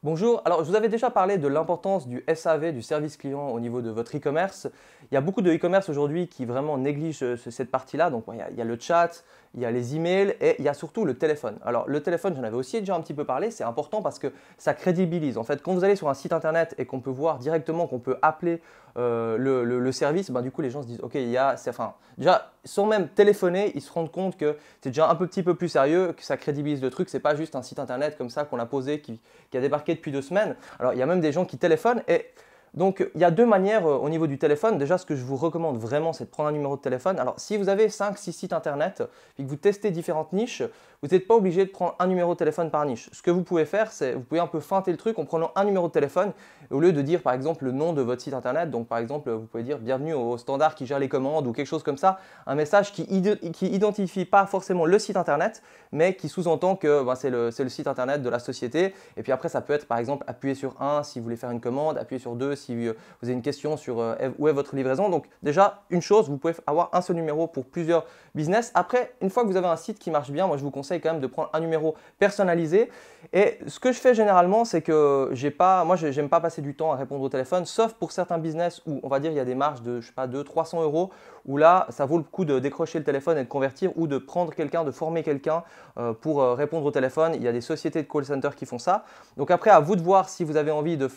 Bonjour, alors je vous avais déjà parlé de l'importance du SAV, du service client au niveau de votre e-commerce. Il y a beaucoup de e-commerce aujourd'hui qui vraiment négligent cette partie-là. Donc il y a le chat, il y a les emails et il y a surtout le téléphone. Alors le téléphone, j'en avais aussi déjà un petit peu parlé, c'est important parce que ça crédibilise. En fait, quand vous allez sur un site internet et qu'on peut voir directement qu'on peut appeler le service, ben, du coup les gens se disent ok, enfin, déjà sans même téléphoner, ils se rendent compte que c'est déjà un petit peu plus sérieux, que ça crédibilise le truc. C'est pas juste un site internet comme ça qu'on a posé qui a débarqué depuis 2 semaines. Alors, il y a même des gens qui téléphonent et donc, il y a deux manières au niveau du téléphone. Déjà, ce que je vous recommande vraiment, c'est de prendre un numéro de téléphone. Alors, si vous avez 5-6 sites internet et que vous testez différentes niches, vous n'êtes pas obligé de prendre un numéro de téléphone par niche. Ce que vous pouvez faire, c'est vous pouvez un peu feinter le truc en prenant un numéro de téléphone au lieu de dire par exemple le nom de votre site internet. Donc, par exemple, vous pouvez dire bienvenue au standard qui gère les commandes ou quelque chose comme ça. Un message qui identifie pas forcément le site internet, mais qui sous-entend que ben, c'est le site internet de la société. Et puis après, ça peut être par exemple appuyer sur 1 si vous voulez faire une commande, appuyer sur 2 si vous avez une question sur où est votre livraison. Donc déjà, une chose, vous pouvez avoir un seul numéro pour plusieurs business. Après, une fois que vous avez un site qui marche bien, moi je vous conseille quand même de prendre un numéro personnalisé. Et ce que je fais généralement, c'est que moi j'aime pas passer du temps à répondre au téléphone, sauf pour certains business où on va dire il y a des marges de, je sais pas, 200-300 euros, où là, ça vaut le coup de décrocher le téléphone et de convertir ou de prendre quelqu'un, de former quelqu'un pour répondre au téléphone. Il y a des sociétés de call center qui font ça. Donc après, à vous de voir si vous avez envie de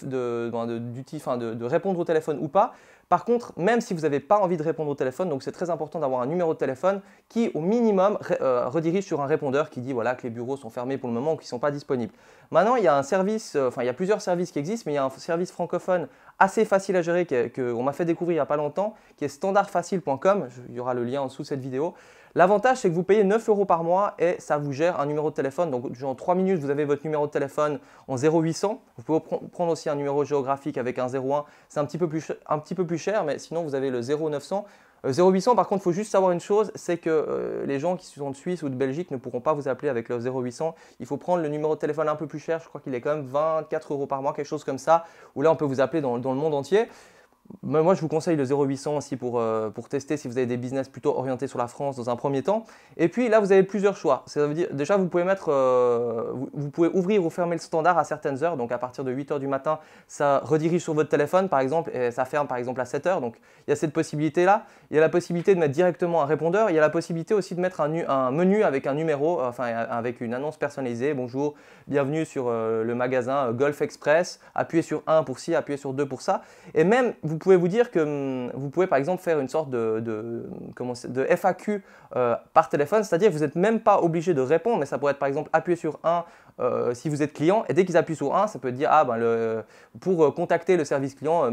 répondre au téléphone ou pas. Par contre, même si vous n'avez pas envie de répondre au téléphone, donc c'est très important d'avoir un numéro de téléphone qui, au minimum, redirige sur un répondeur qui dit voilà, que les bureaux sont fermés pour le moment ou qu'ils ne sont pas disponibles. Maintenant, il y a un service, il y a plusieurs services qui existent, mais il y a un service francophone assez facile à gérer qu'on m'a fait découvrir il n'y a pas longtemps, qui est standardfacile.com. Il y aura le lien en dessous de cette vidéo. L'avantage, c'est que vous payez 9 euros par mois et ça vous gère un numéro de téléphone. Donc, en 3 minutes, vous avez votre numéro de téléphone en 0800. Vous pouvez prendre aussi un numéro géographique avec un 01. C'est un petit peu plus cher, mais sinon, vous avez le 0900. 0800, par contre, il faut juste savoir une chose, c'est que les gens qui sont de Suisse ou de Belgique ne pourront pas vous appeler avec le 0800. Il faut prendre le numéro de téléphone un peu plus cher. Je crois qu'il est quand même 24 euros par mois, quelque chose comme ça, où là, on peut vous appeler dans le monde entier. Moi, je vous conseille le 0800 aussi pour tester si vous avez des business plutôt orientés sur la France dans un premier temps. Et puis là, vous avez plusieurs choix. Ça veut dire, déjà, vous pouvez vous pouvez ouvrir ou fermer le standard à certaines heures. Donc, à partir de 8 heures du matin, ça redirige sur votre téléphone, par exemple, et ça ferme, par exemple, à 7 heures. Donc, il y a cette possibilité-là. Il y a la possibilité de mettre directement un répondeur. Il y a la possibilité aussi de mettre un menu avec un numéro, enfin, avec une annonce personnalisée. Bonjour, bienvenue sur le magasin Golf Express. Appuyez sur 1 pour ci, appuyez sur 2 pour ça. Et même, vous pouvez vous dire que vous pouvez par exemple faire une sorte de FAQ par téléphone, c'est-à-dire que vous n'êtes même pas obligé de répondre, mais ça pourrait être par exemple appuyer sur 1 si vous êtes client, et dès qu'ils appuient sur 1, ça peut dire pour contacter le service client,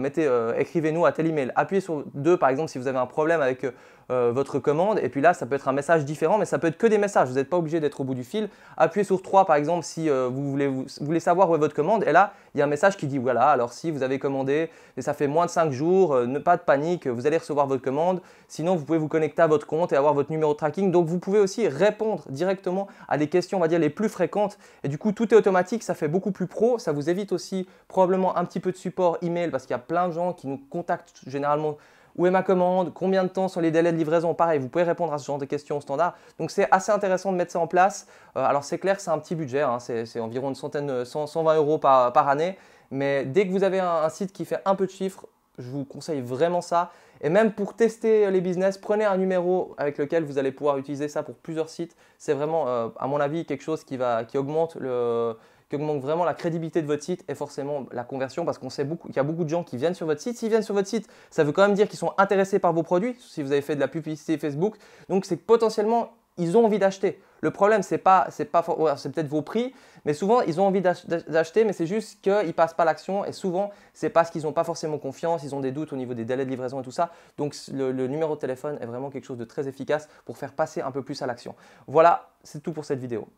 écrivez-nous à tel email. Appuyez sur 2 par exemple si vous avez un problème avec votre commande, et puis là ça peut être un message différent, mais ça peut être que des messages, vous n'êtes pas obligé d'être au bout du fil. Appuyez sur 3 par exemple si vous voulez savoir où est votre commande, et là il y a un message qui dit voilà, alors si vous avez commandé et ça fait moins de 5 jours, pas de panique, vous allez recevoir votre commande. Sinon, vous pouvez vous connecter à votre compte et avoir votre numéro de tracking. Donc, vous pouvez aussi répondre directement à des questions, on va dire, les plus fréquentes. Et du coup, tout est automatique, ça fait beaucoup plus pro. Ça vous évite aussi probablement un petit peu de support email parce qu'il y a plein de gens qui nous contactent généralement. Où est ma commande? Combien de temps sont les délais de livraison? Pareil, vous pouvez répondre à ce genre de questions au standard. Donc, c'est assez intéressant de mettre ça en place. Alors, c'est clair, c'est un petit budget. Hein, c'est environ 120 euros par année. Mais dès que vous avez un site qui fait un peu de chiffres, je vous conseille vraiment ça. Et même pour tester les business, prenez un numéro avec lequel vous allez pouvoir utiliser ça pour plusieurs sites. C'est vraiment, à mon avis, quelque chose qui augmente vraiment la crédibilité de votre site et forcément la conversion parce qu'on sait qu'il y a beaucoup de gens qui viennent sur votre site. S'ils viennent sur votre site, ça veut quand même dire qu'ils sont intéressés par vos produits, si vous avez fait de la publicité Facebook. Donc, c'est que potentiellement, ils ont envie d'acheter. Le problème, c'est peut-être vos prix, mais souvent, ils ont envie d'acheter, mais c'est juste qu'ils ne passent pas l'action. Et souvent, c'est parce qu'ils n'ont pas forcément confiance, ils ont des doutes au niveau des délais de livraison et tout ça. Donc, le numéro de téléphone est vraiment quelque chose de très efficace pour faire passer un peu plus à l'action. Voilà, c'est tout pour cette vidéo.